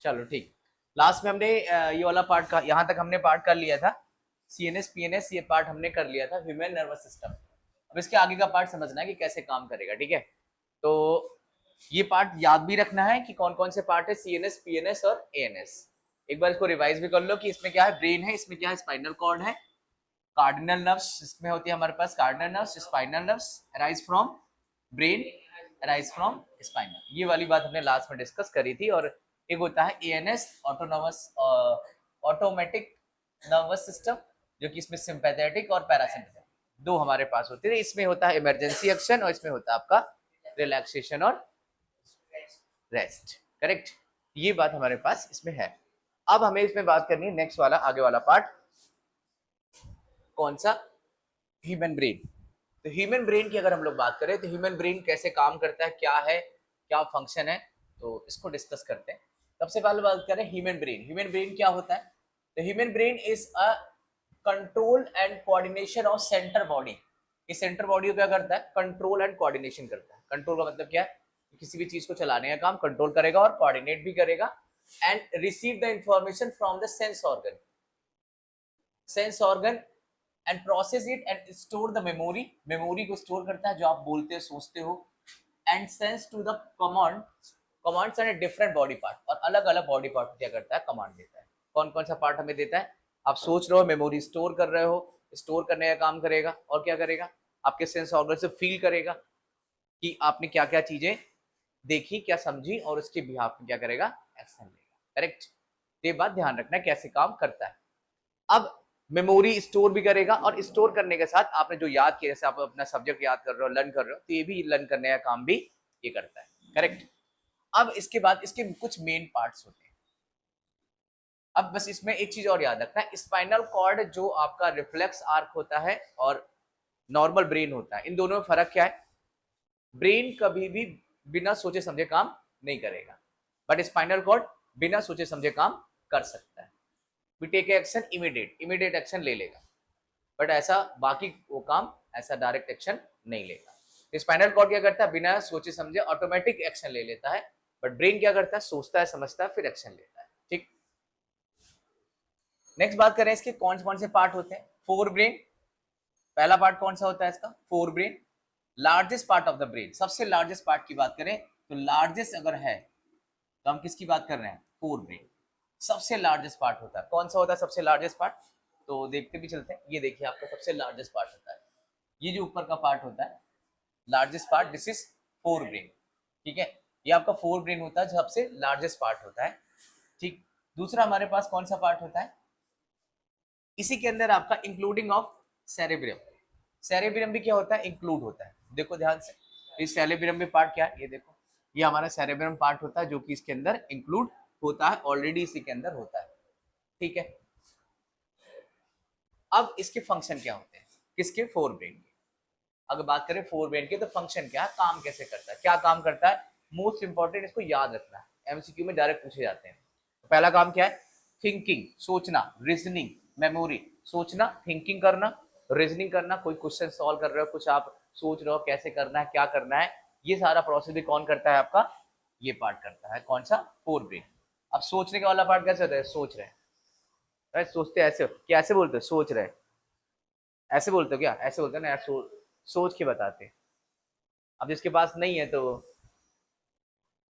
चलो ठीक। लास्ट में हमने ये वाला पार्ट का यहाँ तक हमने पार्ट कर लिया था, सीएनएस पीएनएस ये पार्ट हमने कर लिया था, ह्यूमन नर्वस सिस्टम। अब इसके आगे का पार्ट समझना है कि कैसे काम करेगा, ठीक है। तो ये पार्ट याद भी रखना है कि कौन कौन से पार्ट है, सीएनएस पीएनएस और एएनएस। एक बार इसको रिवाइज भी कर लो कि इसमें क्या है, ब्रेन है, इसमें क्या है, स्पाइनल कॉर्ड है, कार्डिनल नर्व्स इसमें होती है हमारे पास, cardinal nerves, spinal nerves arise from brain, arise from spinal. ये वाली बात हमने लास्ट में डिस्कस करी थी। और एक होता है ANS, autonomous automatic nervous system, जो कि इसमें सिंपैथेटिक और पैरासिम्पैथेटिक दो हमारे पास होते हैं। इसमें होता है इमरजेंसी एक्शन और इसमें होता है आपका रिलैक्सेशन और रेस्ट, करेक्ट। ये बात हमारे पास इसमें है। अब हमें इसमें बात करनी है नेक्स्ट वाला, आगे वाला पार्ट, कौन सा, ह्यूमन ब्रेन। तो ह्यूमन ब्रेन की अगर हम लोग बात करें तो ह्यूमन ब्रेन कैसे काम करता है, क्या है, क्या फंक्शन है, तो इसको डिस्कस करते हैं। सबसे पहले बात करें ह्यूमन ब्रेन। ह्यूमन ब्रेन क्या होता है? तो human brain is a control and coordination of centre body. इस सेंटर बॉडी को क्या करता है? कंट्रोल एंड कोऑर्डिनेशन करता है। कंट्रोल का मतलब क्या है? किसी भी चीज को चलाने का काम कंट्रोल करेगा और कोऑर्डिनेट भी करेगा। And receive the information from the sense organ, sense organ and process it and store the memory, memory को स्टोर करता है जो आप बोलते हो सोचते हो। And sense to the command, commands and different body part, और अलग अलग बॉडी पार्ट क्या करता है, कमांड देता है। कौन कौन सा पार्ट हमें देता है? आप सोच रहे हो, मेमोरी स्टोर कर रहे हो, स्टोर करने का काम करेगा। और क्या करेगा? आपके सेंस ऑर्गन से फील करेगा कि आपने क्या क्या चीजें देखी, क्या समझी, और उसके बिहाफ में क्या करेगा, एक्शन लेगा, करेक्ट। ये बात ध्यान रखना है कैसे काम करता है। अब मेमोरी स्टोर भी करेगा, और स्टोर करने के साथ आपने जो याद किया, जैसे आप अपना सब्जेक्ट याद कर रहे हो, लर्न कर रहे हो, तो ये भी लर्न करने का काम भी ये करता है, करेक्ट। अब इसके बाद इसके कुछ मेन पार्ट्स होते हैं। अब बस इसमें एक चीज और याद रखना है, स्पाइनल कॉर्ड जो आपका रिफ्लेक्स आर्क होता है और नॉर्मल ब्रेन होता है, इन दोनों में फर्क क्या है? ब्रेन कभी भी बिना सोचे समझे काम नहीं करेगा, बट स्पाइनल कॉर्ड बिना सोचे समझे काम कर सकता है। We take action immediate, immediate action ले लेगा, बट ऐसा बाकी वो काम ऐसा डायरेक्ट एक्शन नहीं लेगा। स्पाइनल कॉर्ड क्या करता है? बिना सोचे समझे ऑटोमेटिक एक्शन ले लेता है, बट ब्रेन क्या करता है? सोचता है, समझता है, फिर एक्शन लेता है, ठीक। नेक्स्ट बात करें इसके कौन कौन से पार्ट होते हैं। फोर ब्रेन, पहला पार्ट कौन सा होता है इसका? Fore brain. Largest part of the brain, सबसे लार्जेस्ट पार्ट की बात करें तो लार्जेस्ट अगर है तो हम किसकी बात कर रहे हैं? Fore brain. सबसे लार्जेस्ट पार्ट होता है, कौन सा होता है सबसे लार्जेस्ट पार्ट? तो देखते भी चलते हैं। ये देखिए आपका सबसे लार्जेस्ट पार्ट होता है, ये जो ऊपर का पार्ट होता है largest part, this is fore brain, ठीक है। ये आपका फोर ब्रेन होता है, जो सबसे लार्जेस्ट पार्ट होता है, ठीक। दूसरा हमारे पास कौन सा पार्ट होता है? इसी के अंदर आपका इंक्लूडिंग ऑफ सेरेब्रम। सेरेब्रम भी क्या होता है? इंक्लूड होता है। देखो ध्यान से, इस सेरेब्रम में पार्ट क्या है, ये देखो, ये हमारा सेरेब्रम पार्ट होता है जो कि इसके अंदर इंक्लूड होता है, ऑलरेडी इसी के अंदर होता है, ठीक है। अब इसके फंक्शन क्या होते हैं किसके? फोर ब्रेन के। अगर बात करें फोर ब्रेन के तो फंक्शन क्या है, काम कैसे करता है, क्या काम करता है, मोस्ट इंपॉर्टेंट इसको याद रखना है, एमसीक्यू में डायरेक्ट पूछे जाते हैं। पहला काम क्या है? थिंकिंग, सोचना, रीजनिंग, मेमोरी। सोचना, थिंकिंग करना, रीजनिंग करना, कोई क्वेश्चन सॉल्व कर रहे हो, कुछ आप सोच रहे हो कैसे करना है, क्या करना है, ये सारा प्रोसेस भी कौन करता है आपका? ये पार्ट करता है, कौन सा? Fore brain. अब सोचने का वाला पार्ट कैसे होता है? सोच रहे हैं, सोचते ऐसे क्या, ऐसे बोलते हो सोच रहे, ऐसे बोलते हो क्या? ऐसे बोलते हैं ना यार, सोच के बताते हैं। अब जिसके पास नहीं है तो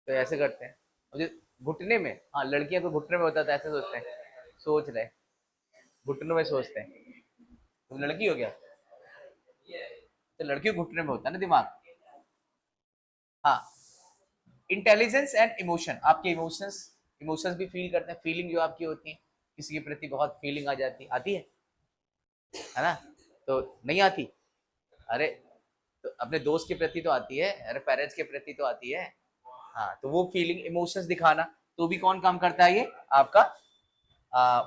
ऐसे करते हैं। मुझे घुटने में, हाँ लड़कियां को घुटने में होता है तो ऐसे सोचते हैं, सोच रहे, घुटनों में सोचते हैं। तुम लड़की हो क्या? तो लड़की को घुटने में होता है ना दिमाग। हाँ, इंटेलिजेंस एंड इमोशन, आपके इमोशंस, इमोशंस भी फील करते हैं, फीलिंग जो आपकी होती है, किसी के प्रति बहुत फीलिंग आ जाती आती है ना? तो नहीं आती? अरे तो अपने दोस्त के प्रति तो आती है, अरे पेरेंट्स के प्रति तो आती है। हाँ, तो वो फीलिंग, इमोशंस दिखाना, तो भी कौन काम करता है? ये आपका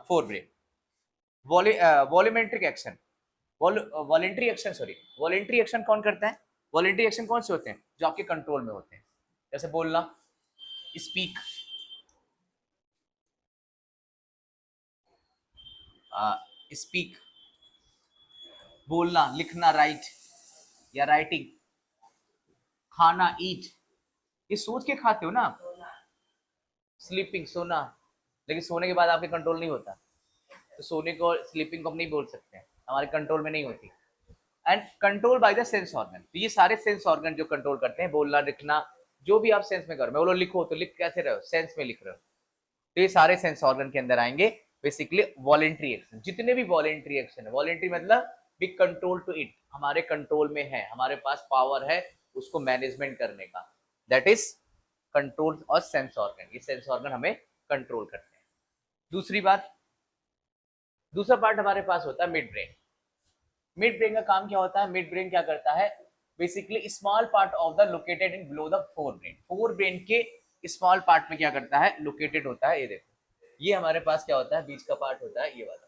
fore brain. Volumetric action, voluntary action, sorry, voluntary action कौन करता है? वॉलेंट्री एक्शन कौन से होते हैं? जो आपके कंट्रोल में होते हैं, जैसे बोलना, स्पीक, स्पीक, बोलना, लिखना, राइट या राइटिंग, खाना, ईट, ये सोच के खाते हो ना आप। स्लीपिंग, सोना, लेकिन सोने के बाद आपके कंट्रोल नहीं होता, तो सोने को स्लीपिंग को हम नहीं बोल सकते, हमारे कंट्रोल में नहीं होती। And control by the sense organ, तो ये सारे सेंस ऑर्गन जो कंट्रोल करते हैं, बोलना लिखना, जो भी आप सेंस में करो, मैं बोलो लिखो तो लिख कैसे रहे हो, सेंस में लिख रहे हो, तो ये सारे सेंस ऑर्गन के अंदर आएंगे। बेसिकली वॉलेंट्री एक्शन, जितने भी वॉलेंट्री एक्शन है, वॉलेंट्री मतलब बी कंट्रोल टू इट, हमारे कंट्रोल में है, हमारे पास पावर है उसको मैनेजमेंट करने का, दैट इज कंट्रोल और सेंस ऑर्गन, ये सेंस ऑर्गन हमें कंट्रोल करते हैं। दूसरी बात, दूसरा पार्ट हमारे पास होता है मिड ब्रेन। मिड ब्रेन का काम क्या होता है, मिड ब्रेन क्या करता है, basically small part of the located in below the fore brain, fore brain के स्मॉल पार्ट में क्या करता है, लोकेटेड होता है। ये देखो, ये हमारे पास क्या होता है, बीच का पार्ट होता है ये वाला,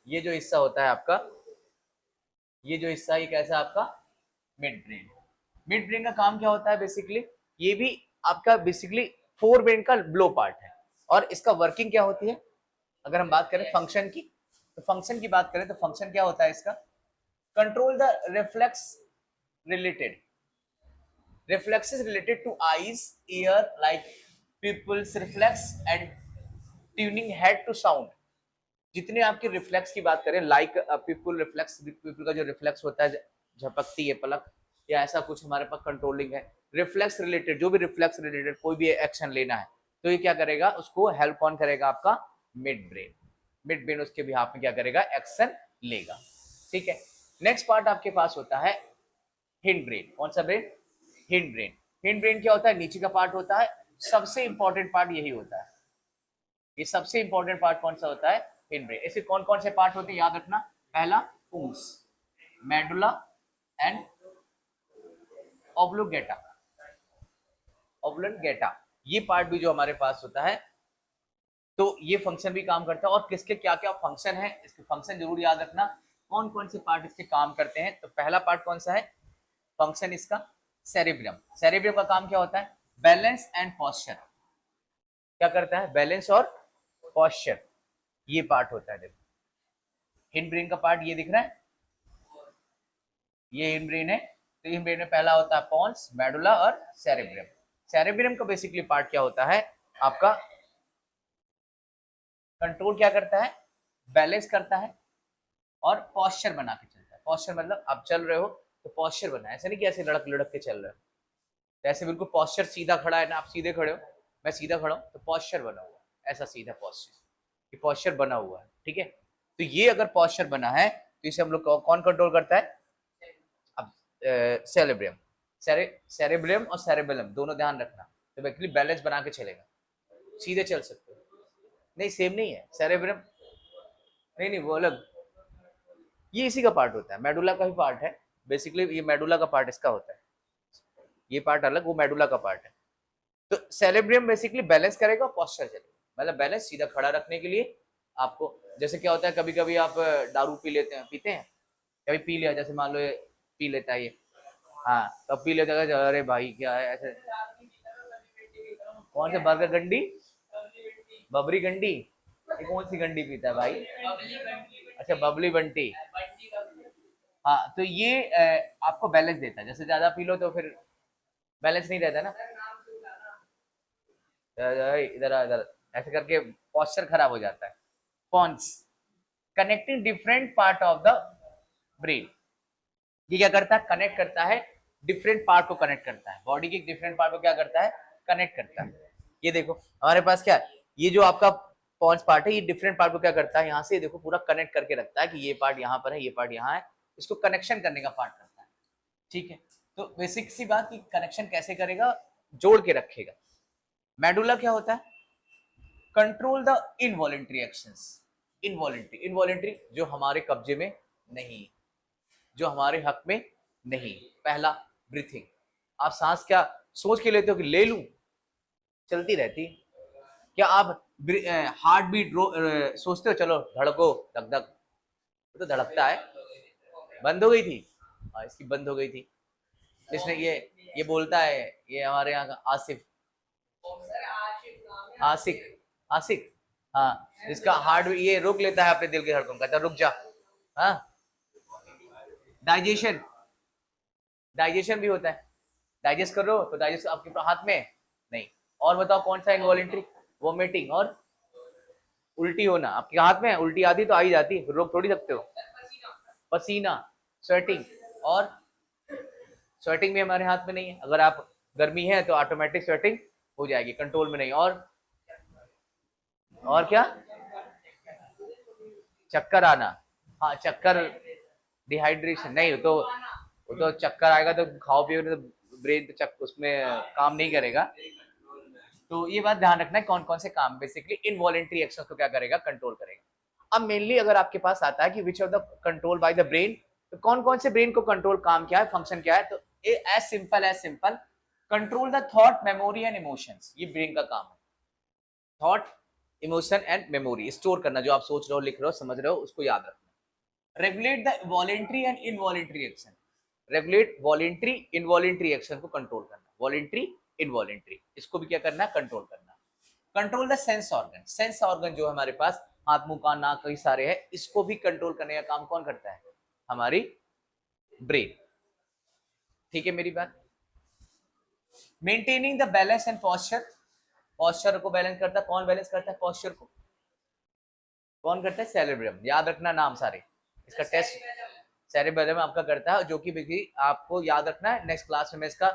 ये जो हिस्सा होता है आपका, ये जो हिस्सा, ये कैसा आपका मिड ब्रेन। मिड ब्रेन का काम क्या होता है, बेसिकली ये भी आपका बेसिकली फोर ब्रेन का लो पार्ट है, और इसका वर्किंग क्या होती है, अगर हम बात करें फंक्शन की, तो फंक्शन की बात करें तो फंक्शन क्या होता है इसका, control the reflex related, reflexes related to eyes, ear, like pupils reflex and tuning head to sound, जितने आपके रिफ्लेक्स की बात करें, लाइक पीपल रिफ्लेक्स, पीपल का जो रिफ्लेक्स होता है, झपकती है पलक या ऐसा कुछ हमारे पास कंट्रोलिंग है, रिफ्लेक्स रिलेटेड, जो भी रिफ्लेक्स रिलेटेड कोई भी एक्शन लेना है, तो ये क्या करेगा, उसको हेल्प कौन करेगा, आपका मिड ब्रेन, मिड ब्रेन उसके बिहाफ में क्या करेगा, एक्शन लेगा। ठीक है, नेक्स्ट पार्ट आपके पास होता है हिंड ब्रेन। कौन सा brain, hind brain. Hind brain क्या होता है, नीचे का पार्ट होता है, सबसे इंपॉर्टेंट पार्ट यही होता है, ये सबसे इंपॉर्टेंट पार्ट कौन सा होता है, हिंड ब्रेन। ऐसे कौन कौन से पार्ट होते हैं, याद रखना, पहला पूंस, मेडुला एंड ऑब्लोगेटा, ऑब्लोगेटा, ये पार्ट भी जो हमारे पास होता है, तो ये फंक्शन भी काम करता है, और किसके क्या क्या फंक्शन है, इसके फंक्शन जरूर याद रखना, कौन कौन से पार्ट इसके काम करते हैं। तो पहला पार्ट कौन सा है, फंक्शन इसका सेरेब्रम। सेरेब्रम का काम क्या होता है, बैलेंस एंड पोस्चर, क्या करता है, बैलेंस और पोस्चर, ये पार्ट होता है। देखो, हिंड ब्रेन का पार्ट ये दिख रहा है, ये हिंड ब्रेन है, तो हिंड ब्रेन में पहला होता है पॉन्स, मेडुला और सेरेब्रम। सेरेब्रम का बेसिकली पार्ट क्या होता है आपका, कंट्रोल क्या करता है, बैलेंस करता है और पोस्चर बना के चलता है। पोस्चर मतलब आप चल रहे हो तो पोस्चर बना है, ऐसा नहीं कि ऐसे लड़क लड़क के चल रहे हो, तो ऐसे बिल्कुल पोस्चर सीधा खड़ा है ना, आप सीधे खड़े हो, मैं सीधा खड़ा हूं, तो पोस्चर बना हुआ है, ऐसा सीधा पोस्चर, ये पोस्चर बना हुआ है। ठीक है, तो ये अगर पोस्चर बना है तो इसे हम लोग कौन कंट्रोल करता है, अब सेरेब्रम, सेरेब्रम और सेरेबेलम दोनों ध्यान रखना, तो बेसिकली बैलेंस बना के चलेगा, सीधे चल सकते हो, नहीं सेम नहीं है सेरेब्रम, नहीं नहीं वो अलग, ये इसी का पार्ट होता है, मेडुला का ही पार्ट है, बेसिकली ये मेडुला का पार्ट इसका होता है, ये पार्ट अलग, वो मेडुला का पार्ट है। तो सेरेब्रियम बेसिकली बैलेंस करेगा, पोस्चर चलेगा, मतलब बैलेंस सीधा खड़ा रखने के लिए आपको, जैसे क्या होता है, कभी कभी आप दारू पी लेते हैं, पीते हैं, कभी पी लिया, जैसे मान लो ये पी लेता है ये, हाँ तब पी लेता है, अरे भाई क्या है ऐसे, कौन से बर्गर गंडी, बबरी गंडी, ये कौन सी गंडी पीता है भाई, अच्छा बबली बंटी, हाँ तो ये आपको बैलेंस देता है, जैसे ज्यादा पी लो तो फिर बैलेंस नहीं रहता ना, इधर इधर ऐसे करके पोस्चर खराब हो जाता है। Pons, connecting different part of the brain, ये क्या करता है, कनेक्ट करता है, डिफरेंट पार्ट को कनेक्ट करता है, बॉडी के डिफरेंट पार्ट को क्या करता है, कनेक्ट करता है। ये देखो हमारे पास क्या है, ये जो आपका पॉन्स पार्ट है, ये डिफरेंट पार्ट को क्या करता है, यहाँ से देखो पूरा कनेक्ट करके रखता है, कि ये पार्ट यहाँ पर है, ये पार्ट यहाँ है, इसको कनेक्शन करने का पार्ट करता है। ठीक है, तो बेसिक सी बात कि कनेक्शन कैसे करेगा, जोड़ के रखेगा। मेडुला क्या होता है, control the involuntary actions, involuntary, involuntary जो हमारे कब्जे में नहीं, जो हमारे हक में नहीं। पहला ब्रीथिंग, आप सांस क्या सोच के लेते हो कि ले लूं, चलती रहती, क्या आप हार्ट बीट सोचते हो, चलो धड़को धक धक, तो धड़कता है, बंद हो गई थी, हाँ इसकी बंद हो गई थी, इसने ये बोलता है, ये हमारे यहाँ का आसिफ, आसिक, आसिक, हाँ जिसका हार्ट ये रोक लेता है अपने दिल के धड़कन, कहता रुक जा, हाँ डाइजेशन, डाइजेशन भी होता है, डाइजेस्ट कर रहे हो तो डाइजेस्ट आपके हाथ में नहीं। और बताओ कौन सा इनवॉलेंट्री, वोमिटिंग और उल्टी होना आपके हाथ में है, उल्टी आती तो आ ही जाती, रोक थोड़ी सकते हो। पसीना, स्वेटिंग, और स्वेटिंग भी हमारे हाथ में नहीं है। अगर आप गर्मी है तो ऑटोमेटिक स्वेटिंग हो जाएगी, कंट्रोल में नहीं। और क्या, चक्कर आना, हाँ चक्कर, डिहाइड्रेशन नहीं, वो तो चक्कर आएगा तो खाओ पियो तो ब्रेन तो उसमें काम नहीं करेगा। तो ये बात ध्यान रखना है कौन कौन से काम बेसिकली इनवॉलेंट्री एक्शन को क्या करेगा, कंट्रोल करेगा। अब मेनली अगर आपके पास आता है कि which of the control by the brain, तो कौन कौन से ब्रेन को कंट्रोल काम क्या है, फंक्शन क्या है, तो as simple control the thought, memory and emotions, ये ब्रेन का काम है। Thought, emotion and memory store करना, जो आप सोच रहे हो, लिख रहे हो, समझ रहे हो, उसको याद रखना। Regulate the voluntary and involuntary action, regulate voluntary involuntary action को कंट्रोल करना, वॉलेंट्री इनवॉलेंट्री, इसको भी क्या करना, कंट्रोल करना। Control the sense organ, sense organ जो हमारे पास हाथ मुंह कान नाक कई सारे हैं, इसको भी कंट्रोल करने का काम कौन करता है, हमारी ब्रेन। ठीक है मेरी बात। Maintaining the balance and posture, posture को बैलेंस करता है, कौन बैलेंस करता है पॉस्चर को, कौन करता है, सेरेब्रम, याद रखना नाम सारे, इसका टेस्ट सेरेब्रम आपका करता है, जो कि आपको याद रखना है, नेक्स्ट क्लास में मैं इसका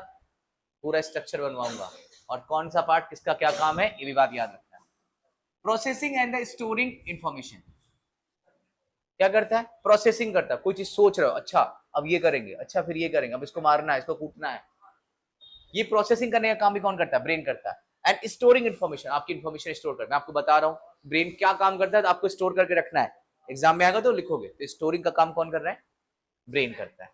पूरा स्ट्रक्चर बनवाऊंगा, और कौन सा पार्ट किसका क्या काम है, ये भी बात याद रखना है। Processing and the storing information, क्या करता है, प्रोसेसिंग करता है, कोई चीज सोच रहे हो, अच्छा अब ये करेंगे, अच्छा फिर ये करेंगे, अब इसको मारना है, इसको कूटना है, ये प्रोसेसिंग करने का काम भी कौन करता है, ब्रेन करता है। एंड स्टोरिंग इन्फॉर्मेशन, आपकी इन्फॉर्मेशन स्टोर करना, मैं आपको बता रहा हूँ ब्रेन क्या काम करता है, तो आपको स्टोर करके रखना है, एग्जाम में आएगा तो लिखोगे, तो स्टोरिंग का काम कौन कर रहा है, ब्रेन करता है।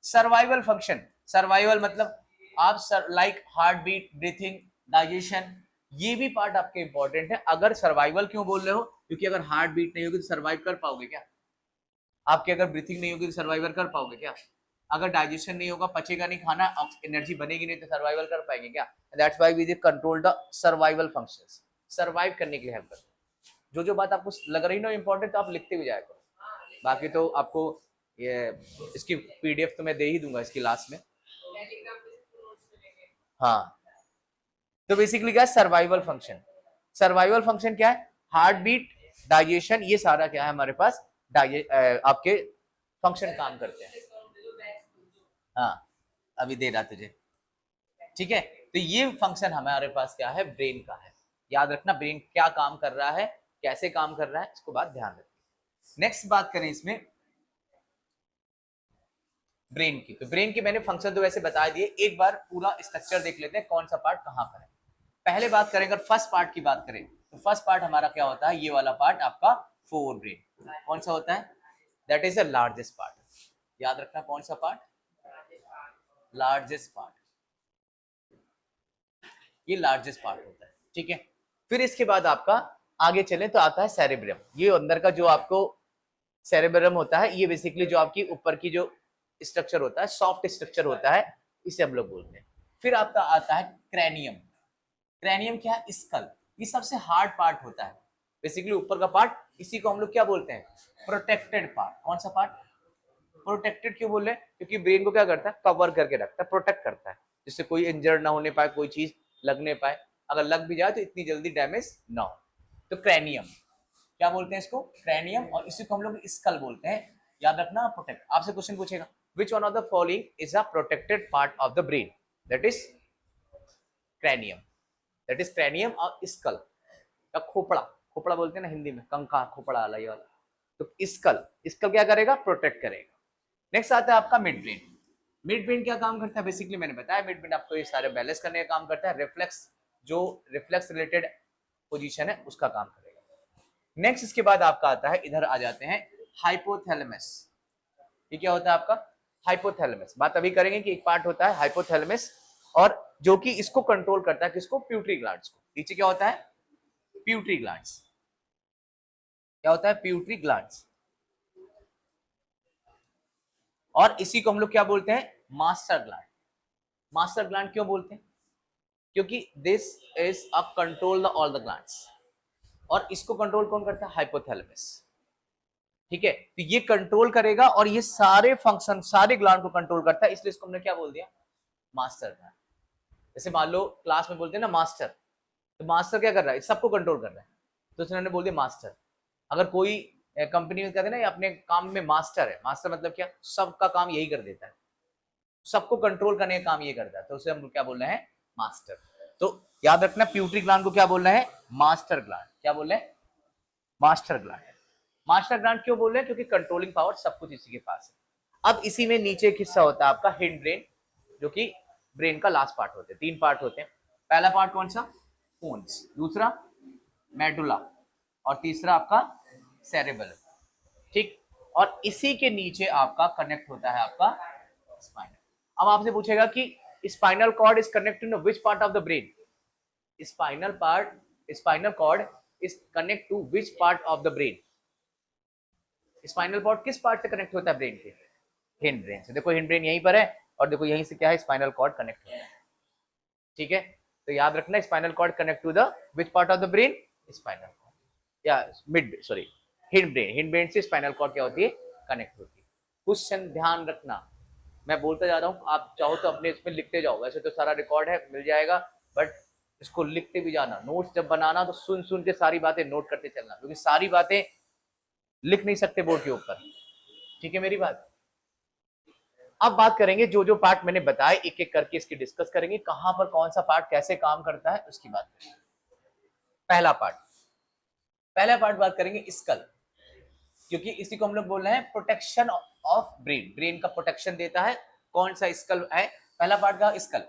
सर्वाइवल फंक्शन, सर्वाइवल मतलब आप like heart beat, breathing, digestion, ये भी पार्ट आपके इंपॉर्टेंट है। अगर सर्वाइवल क्यों बोल रहे हो, क्योंकि अगर हार्ट बीट नहीं होगी तो सर्वाइव कर पाओगे क्या, आपकी अगर ब्रीथिंग नहीं होगी तो सर्वाइवल कर पाओगे क्या, अगर डाइजेशन नहीं होगा, पचेगा नहीं खाना, एनर्जी बनेगी नहीं, तो सर्वाइवल कर पाएंगे क्या। That's why we control the survival functions, survive करने के लिए हेल्प करते हैं। जो जो बात आपको लग रही ना इंपॉर्टेंट, तो आप लिखते भी जाया करो, बाकी तो आपको ये इसकी पीडीएफ तो मैं दे ही दूंगा इसकी लास्ट में। हाँ, तो बेसिकली क्या है, सर्वाइवल फंक्शन, सर्वाइवल फंक्शन क्या है, हार्ट बीट, डाइजेशन, ये सारा क्या है हमारे पास, आपके फंक्शन काम करते हैं। हाँ, अभी दे रहा तुझे, ठीक है। तो ये फंक्शन हमारे पास क्या है, ब्रेन का है। याद रखना ब्रेन क्या काम कर रहा है, कैसे काम कर रहा है, इसको बात ध्यान रखिए। नेक्स्ट बात करें इसमें ब्रेन की, तो ब्रेन के मैंने फंक्शन तो वैसे बता दिए, एक बार पूरा स्ट्रक्चर देख लेते हैं कौन सा पार्ट कहां पर है। पहले बात करें, अगर फर्स्ट पार्ट की बात करें, तो फर्स्ट पार्ट हमारा क्या होता है, ये वाला पार्ट आपका फोर ब्रेन, कौन सा होता है, that is the largest part. याद रखना कौन सा पार्ट, लार्जेस्ट पार्ट, ये लार्जेस्ट पार्ट होता है, ठीक है। फिर इसके बाद आपका आगे चले तो आता है सेरेब्रम, ये अंदर का जो आपको सेरेब्रम होता है, ये बेसिकली जो आपकी ऊपर की जो स्ट्रक्चर होता है, सॉफ्ट स्ट्रक्चर होता है, इसे हम लोग बोलते हैं। फिर आपका आता है क्रैनियम, क्रैनियम क्या है, स्कल, ये सबसे हार्ड पार्ट होता है बेसिकली ऊपर का पार्ट, इसी को हम लोग क्या बोलते हैं, प्रोटेक्टेड पार्ट। कौन सा पार्ट, प्रोटेक्टेड क्यों बोल रहे हैं, क्योंकि ब्रेन को क्या करता है, कवर करके रखता है, प्रोटेक्ट करता है, जिससे कोई इंजर्ड ना होने पाए, कोई चीज लगने पाए, अगर लग भी जाए तो इतनी जल्दी डैमेज ना हो। तो क्रैनियम, क्या बोलते हैं इसको, क्रैनियम, और इसी को हम लोग स्कल बोलते हैं। याद रखना, प्रोटेक्ट, आपसे क्वेश्चन पूछेगा which one of the following is a protected part of the brain, that is cranium, that is cranium और स्कल, या खोपड़ा, खोपड़ा बोलते हैं ना हिंदी में, कंका खोपड़ा वाला ये वाला, तो स्कल, स्कल क्या करेगा, प्रोटेक्ट करेगा। नेक्स्ट आता है आपका मिड ब्रेन, मिड ब्रेन क्या काम करता है, बेसिकली मैंने बताया मिड ब्रेन आपको ये सारे बैलेंस करने का काम करता है, रिफ्लेक्स, जो रिफ्लेक्स रिलेटेड पोजीशन है उसका काम करेगा। नेक्स्ट इसके बाद आपका आता है, इधर आ जाते हैं हाइपोथैलेमस, ये क्या होता है आपका, हाइपोथैलेमस, बात अभी करेंगे कि एक पार्ट होता है हाइपोथैलेमस, और जो कि इसको कंट्रोल करता है, किसको, प्यूटरी ग्लैंड्स को। नीचे क्या होता है, प्यूटरी ग्लैंड्स, क्या होता है, प्यूटरी ग्लैंड्स, और इसी को हम लोग क्या बोलते हैं, मास्टर ग्लैंड। मास्टर ग्लैंड क्यों बोलते हैं, क्योंकि this is a control the all the glands, और इसको कंट्रोल कौन करता है, हाइपोथैलेमस, ठीक है। तो ये कंट्रोल करेगा और ये सारे फंक्शन, सारे ग्लैंड को कंट्रोल करता है, इसलिए इसको हमने क्या बोल दिया, मास्टर ग्लैंड। जैसे मान लो क्लास में बोलते हैं ना मास्टर, तो मास्टर क्या कर रहा है, सबको कंट्रोल कर रहा है, तो उन्होंने बोल दिया मास्टर। अगर कोई कंपनी में कहते हैं ना अपने काम में मास्टर है, मास्टर मतलब क्या, सबका काम यही कर देता है, सबको कंट्रोल करने का काम ये करता है, तो उसे हम क्या बोल रहे हैं, मास्टर। तो याद रखना प्यूटरी ग्लैंड को क्या बोल रहे हैं, मास्टर ग्लैंड। क्या बोल रहे हैं, मास्टर ग्लैंड। मास्टर ग्लैंड क्यों बोल रहे हैं, क्योंकि कंट्रोलिंग पावर सब कुछ इसी के पास है। अब इसी में नीचे एक हिस्सा होता है आपका हिंड ब्रेन, जो कि ब्रेन का लास्ट पार्ट होते हैं। 3 पार्ट होते हैं। पहला पार्ट कौन सा, पोन्स, दूसरा मेडुला, और तीसरा आपका सेरेबल, ठीक। और इसी के नीचे आपका कनेक्ट होता है आपका स्पाइनल। अब आपसे पूछेगा कि spinal cord is connected to which part of the brain, spinal cord is connect to which part of the brain. Spinal cord किस पार्ट से कनेक्ट होता है ब्रेन के, हिंड ब्रेन से। देखो हिंड ब्रेन यहीं पर है, और देखो यहीं से क्या है, स्पाइनल कॉर्ड कनेक्ट होता है, ठीक है। तो याद रखना spinal cord connect to the which part of the brain, spinal cord या mid sorry hind brain. Hind brain से स्पाइनल कॉर्ड क्या होती है, कनेक्ट होती है। क्वेश्चन ध्यान रखना, मैं बोलता जा रहा हूँ, आप चाहो तो अपने इसमें लिखते जाओ, वैसे तो सारा रिकॉर्ड है मिल जाएगा, बट इसको लिखते भी जाना। नोट्स जब बनाना तो सुन सुन के सारी बातें नोट करते चलना, क्योंकि सारी बातें लिख नहीं सकते बोर्ड के ऊपर, ठीक है मेरी बात। अब बात करेंगे जो जो पार्ट मैंने बताए, एक एक करके इसकी डिस्कस करेंगे, कहां पर कौन सा पार्ट कैसे काम करता है उसकी बात करेंगे। पहला पार्ट बात करेंगे स्कल, क्योंकि इसी को हम लोग बोल रहे हैं प्रोटेक्शन ऑफ ब्रेन, ब्रेन का प्रोटेक्शन देता है। कौन सा स्कल है, पहला पार्ट का skull.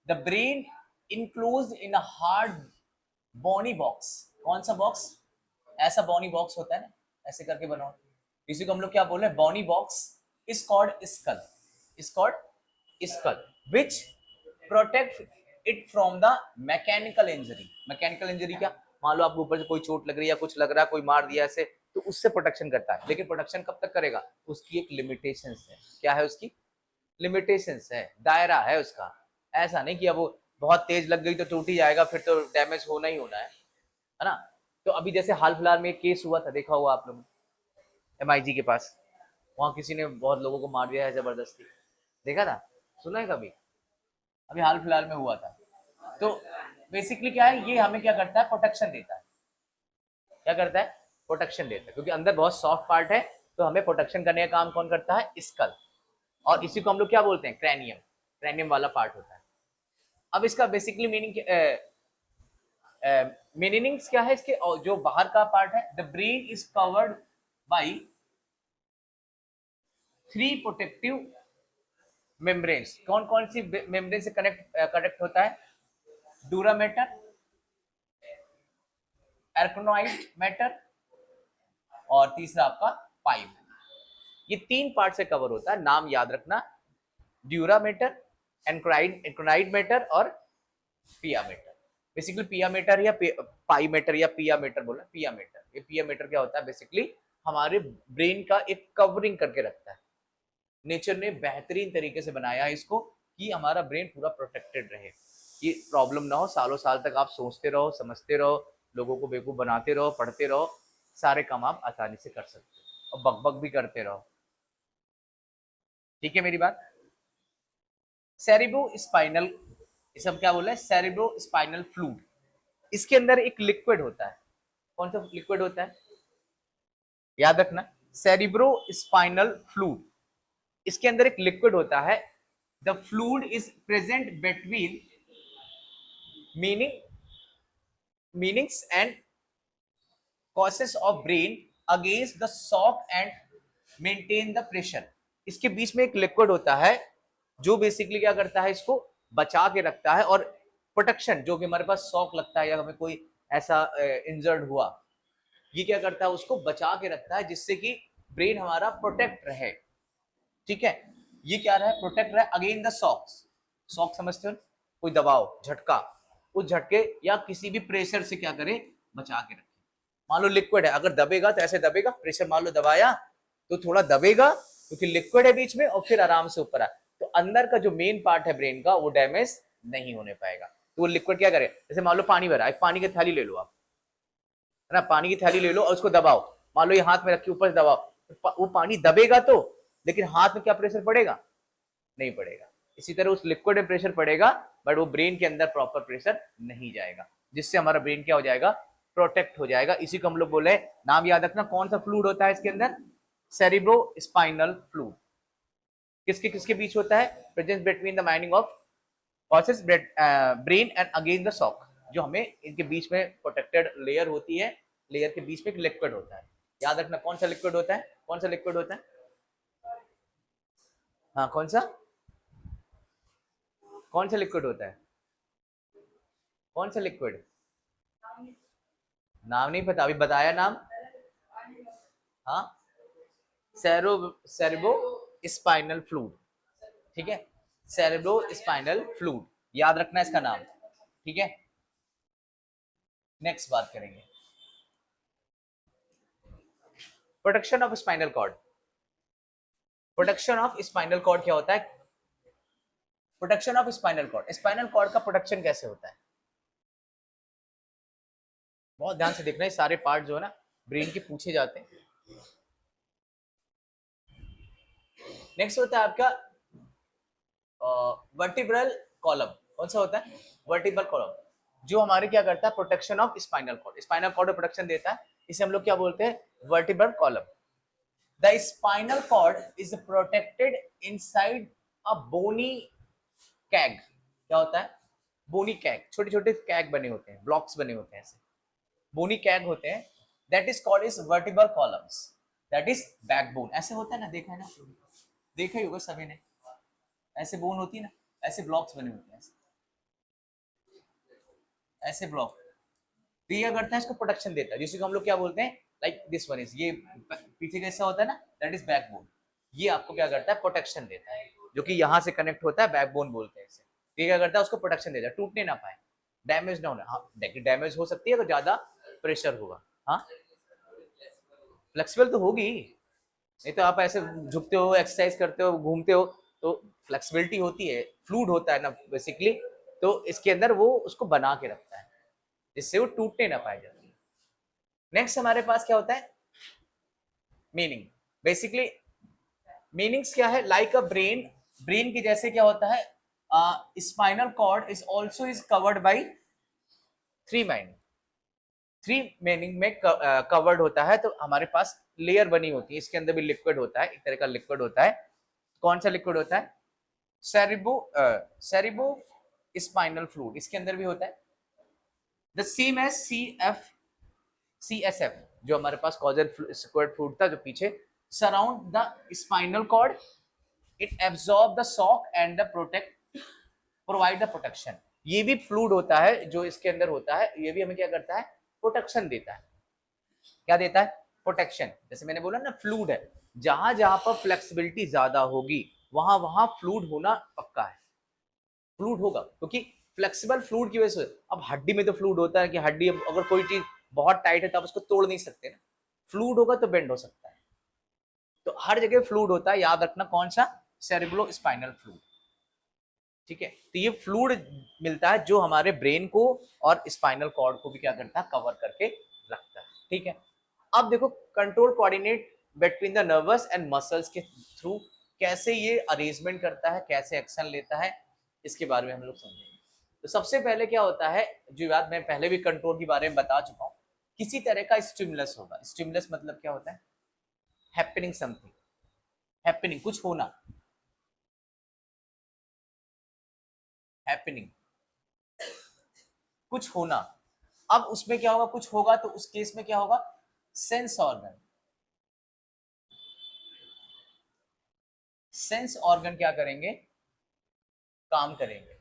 The brain enclose in a hard bony box. कौन सा बॉक्स, ऐसा बोनी बॉक्स होता है ना, ऐसे करके बनाओ, इसी को हम लोग क्या बोल रहे हैं, bony box is called skull, is called skull, which protect it from the mechanical injury. Mechanical injury क्या, मान लो आपको ऊपर से कोई चोट लग रही है या कुछ लग रहा है, कोई मार दिया ऐसे, तो उससे प्रोटेक्शन करता है। लेकिन प्रोटेक्शन कब तक करेगा, उसकी एक लिमिटेशंस है। क्या है उसकी लिमिटेशंस है, दायरा है उसका। ऐसा नहीं कि अब वो बहुत तेज लग गई तो टूट ही जाएगा, फिर तो डैमेज होना ही होना है ना। तो अभी जैसे हाल फिलहाल में एक केस हुआ था, देखा हुआ आप लोग, MIG के पास, वहां किसी ने बहुत लोगों को मार दिया है जबरदस्ती, देखा था, सुना है कभी, अभी हाल फिलहाल में हुआ था। तो बेसिकली क्या है, ये हमें क्या करता है, प्रोटेक्शन देता है। क्या करता है, प्रोटेक्शन देता है, क्योंकि अंदर बहुत सॉफ्ट पार्ट है, तो हमें प्रोटेक्शन करने का काम कौन करता है, स्कल। और इसी को हम लोग क्या बोलते हैं, क्रैनियम, क्रैनियम वाला पार्ट होता है। अब इसका बेसिकली मीनिंग्स क्या है इसके, जो बाहर का पार्ट है, the brain is covered by 3 protective membranes. कौन कौन सी मेम्ब्रेन से कनेक्ट होता है, डूरा मैटर, एर्कोनॉइड मैटर, और तीसरा आपका पाइप। ये 3 पार्ट से कवर होता है, नाम याद रखना, ड्यूरा मैटर, एंक्राइड मैटर और पिया मैटर। बेसिकली पिया मैटर या पाई मैटर या पिया मैटर बोला, पिया मैटर। ये पिया मैटर क्या होता है, बेसिकली हमारे ब्रेन का एक कवरिंग करके रखता है। नेचर ने बेहतरीन तरीके से बनाया है इसको, कि हमारा ब्रेन पूरा प्रोटेक्टेड रहे, ये प्रॉब्लम ना हो, सालों साल तक आप सोचते रहो, समझते रहो, लोगों को बेवकूफ बनाते रहो, पढ़ते रहो, सारे काम आप आसानी से कर सकते हो, और बकबक भी करते रहो, ठीक है मेरी बात। सेरिब्रो स्पाइनल, इसे हम क्या बोल रहे हैं, सेरिब्रो स्पाइनल फ्लूइड। इसके अंदर एक लिक्विड होता है, कौन सा लिक्विड होता है, याद रखना, सेरिब्रो स्पाइनल फ्लूइड। इसके अंदर एक लिक्विड होता है, the fluid is present between meanings and causes of brain against the shock and maintain the pressure। इसके बीच में एक लिक्विड होता है, जो बेसिकली क्या करता है, इसको बचा के रखता है, और प्रोटेक्शन, जो भी हमारे पास शॉक लगता है या हमें कोई ऐसा इंजर्ड हुआ, ये क्या करता है, उसको बचा के रखता है, जिससे कि ब्रेन हमारा प्रोटेक्ट रहे, ठीक है। ये क्या रहा है, प्रोटेक्ट रहा है अगेन द शॉक्स। शॉक समझते हो, कोई दबाव, झटका, उस झटके या किसी भी प्रेशर से क्या करे, बचा के रखे। मान लो लिक्विड है, अगर दबेगा तो ऐसे दबेगा, प्रेशर मान लो दबाया तो थोड़ा दबेगा, क्योंकि लिक्विड है बीच में, और फिर आराम से ऊपर आए, तो अंदर का जो मेन पार्ट है ब्रेन का, वो डैमेज नहीं होने पाएगा। तो वो लिक्विड क्या करे, जैसे मान लो पानी भरा, एक पानी की थैली ले लो आप, है ना, पानी की थैली ले लो और उसको दबाओ, मान लो ये हाथ में रखी, ऊपर से दबाओ, वो पानी दबेगा तो, लेकिन हाथ में क्या प्रेशर पड़ेगा, नहीं पड़ेगा। इसी तरह उस लिक्विड में प्रेशर पड़ेगा, बट वो ब्रेन के अंदर प्रॉपर प्रेशर नहीं जाएगा, जिससे हमारा ब्रेन क्या हो जाएगा, प्रोटेक्ट हो जाएगा। इसी को हम लोग बोले, नाम याद रखना, कौन सा फ्लूइड होता है इसके अंदर, सेरिब्रो स्पाइनल फ्लूइड। किसके किसके बीच होता है, presence between the mining of causes brain and against the shock, जो हमें इनके बीच में प्रोटेक्टेड लेयर होती है, लेयर के बीच में एक लिक्विड होता है। याद रखना कौन सा लिक्विड होता है, कौन सा लिक्विड होता है, हाँ कौन सा, कौन सा लिक्विड होता है, कौन सा लिक्विड, नाम नहीं पता, अभी बताया नाम, हाँ सेरेब्रो स्पाइनल फ्लूइड, ठीक है, सेरेब्रो स्पाइनल फ्लूइड, याद रखना इसका नाम, ठीक है। नेक्स्ट बात करेंगे protection of spinal cord. Protection of spinal cord क्या होता है, protection of spinal cord, spinal cord का प्रोटेक्शन कैसे होता है, बहुत ध्यान से देखना, है सारे पार्ट जो है ना ब्रेन के पूछे जाते हैं। नेक्स्ट होता है आपका वर्टिब्रल कॉलम, कौन सा होता है, वर्टिब्रल कॉलम, जो हमारे क्या करता है, protection of spinal cord, spinal cord protection देता है, इसे हम लोग क्या बोलते हैं, vertebral column. The spinal cord is protected inside a bony cage, क्या होता है, बोनी कैग, छोटे छोटे कैग बने होते हैं, ब्लॉक्स बने होते हैं, ऐसे बोनी कैग होते हैं, that is called is vertebral columns, that is backbone, ऐसे होता है ना, देखा है ना, देखा ही होगा सभी ने, ऐसे बोन होती है ना, ऐसे ब्लॉक्स बने होते हैं, ऐसे ब्लॉक, तो ये करता है, इसको प्रोटेक्शन देता है, जिसको हम लोग क्या बोलते हैं, लाइक दिस वन इज, ये पीछे कैसा होता है ना, दैट इज बैकबोन, ये आपको क्या करता है, प्रोटेक्शन देता है, जो कि यहाँ से कनेक्ट होता है, बैकबोन बोलते हैं इसे, ये क्या करता है, उसको प्रोटेक्शन देता है, टूटने ना पाए, डैमेज ना होना, हाँ देखिए डैमेज हो सकती है अगर ज्यादा प्रेशर होगा, हाँ फ्लेक्सिबल तो होगी, नहीं तो आप ऐसे झुकते हो, एक्सरसाइज करते हो, घूमते हो, तो फ्लेक्सिबिलिटी होती है, फ्लूइड होता है ना बेसिकली, तो इसके अंदर वो उसको बना के रखता है, जिससे वो टूटने ना पाए जल्दी। नेक्स्ट हमारे पास क्या होता है, मीनिंग, बेसिकली मीनिंग्स क्या है, लाइक अ ब्रेन, ब्रेन की जैसे क्या होता है, spinal cord is also is covered by three mining, three meaning में कवर्ड होता है, तो हमारे पास लेयर बनी होती है, इसके अंदर भी लिक्विड होता है, एक तरह का लिक्विड होता है, कौन सा लिक्विड होता है, सेरिबो स्पाइनल फ्लूइड, इसके अंदर भी होता है, द सेम एज CSF, जो हमारे पास कॉजल स्क्वायर्ड फ्लूइड था जो पीछे, surround the spinal cord, it absorb the shock and the protect, provide the protection, ये भी फ्लूइड होता है जो इसके अंदर होता है, ये भी हमें क्या करता है, प्रोटेक्शन देता है, क्या देता है, प्रोटेक्शन, जैसे मैंने बोला ना फ्लूइड है, जहां जहां पर फ्लेक्सिबिलिटी ज्यादा होगी वहां वहां फ्लूइड होना पक्का है, फ्लूइड होगा, क्योंकि फ्लेक्सिबल फ्लूइड की वजह से, अब हड्डी में तो फ्लूइड होता है कि हड्डी अगर कोई चीज बहुत टाइट है तो आप उसको तोड़ नहीं सकते ना, फ्लूइड होगा तो बेंड हो सकता है, तो हर जगह फ्लूइड होता है, याद रखना कौन सा, सेरिब्रो स्पाइनल फ्लूइड, ठीक है, तो ये फ्लूइड मिलता है जो हमारे ब्रेन को और स्पाइनल कॉर्ड को भी क्या करता है, कवर करके रखता है, ठीक है। अब देखो control coordinate between the nervous and muscles के थ्रू कैसे ये अरेंजमेंट करता है, कैसे एक्शन लेता है, इसके बारे में हम लोग समझेंगे। तो सबसे पहले क्या होता है, जो बात मैं पहले भी कंट्रोल के बारे में बता चुका हूँ, किसी तरह का स्टिमुलस होगा, स्टिमुलस मतलब क्या होता है, हैपनिंग समथिंग, हैपनिंग कुछ होना, हैपनिंग कुछ होना, अब उसमें क्या होगा, कुछ होगा तो उस केस में क्या होगा, सेंस ऑर्गन, सेंस ऑर्गन क्या करेंगे, काम करेंगे,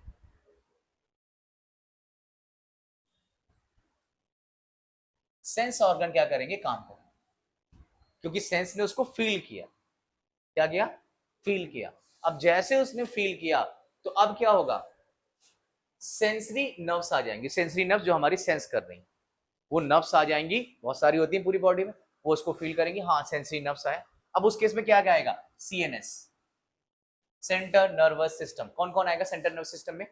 सेंस ऑर्गन क्या करेंगे, काम करेंगे, क्योंकि सेंस ने उसको फील किया, क्या किया, फील किया, अब जैसे उसने फील किया तो अब क्या होगा, सेंसरी नर्व्स आ जाएंगी, सेंसरी नर्व्स जो हमारी सेंस कर रही हैं, वो नर्व्स आ जाएंगी, बहुत सारी होती हैं पूरी बॉडी में, वो उसको फील करेंगी, हाँ सेंसरी नर्व्स आए, अब उस केस में क्या आएगा, CNS, सेंटर नर्वस सिस्टम, कौन कौन आएगा सेंटर नर्वस सिस्टम में,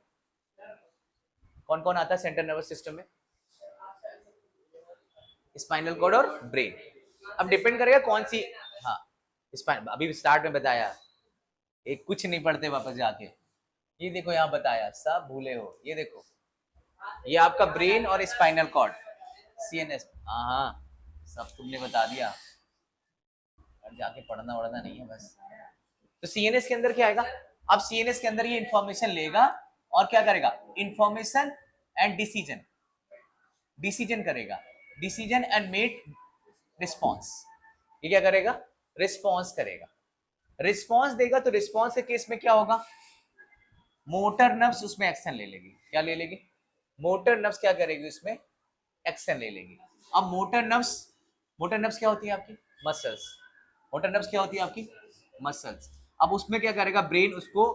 कौन कौन आता है सेंट्रल नर्वस सिस्टम में, स्पाइनल कॉर्ड और ब्रेन, अब डिपेंड करेगा कौन सी, हाँ स्पाइन, अभी स्टार्ट में बताया, एक कुछ नहीं पढ़ते वापस जाके, ये देखो यहाँ बताया, सब भूले हो, ये देखो, ये आपका ब्रेन और स्पाइनल कॉर्ड, सीएनएस, हाँ हाँ, सब तुमने बता दिया, और जाके पढ़ना वढ़ना नहीं है बस। तो सीएनएस के अंदर क्या आएगा? अब सीएनएस के अंदर ये इंफॉर्मेशन लेगा और क्या करेगा? इंफॉर्मेशन एंड डिसीजन, डिसीजन करेगा, डिसीजन एंड मेक रिस्पॉन्स। ये क्या करेगा? रिस्पॉन्स करेगा। रिस्पॉन्स देगा तो रिस्पॉन्स के केस में क्या होगा? मोटर नर्व्स उसमें एक्शन ले लेगी। क्या ले लेगी? मोटर नर्व्स क्या करेगी? उसमें एक्शन ले लेगी। अब मोटर नर्व्स, मोटर नर्व्स क्या होती है आपकी? मसल्स। मोटर नर्व्स क्या होती है आपकी? मसल्स। अब उसमें क्या करेगा? ब्रेन उसको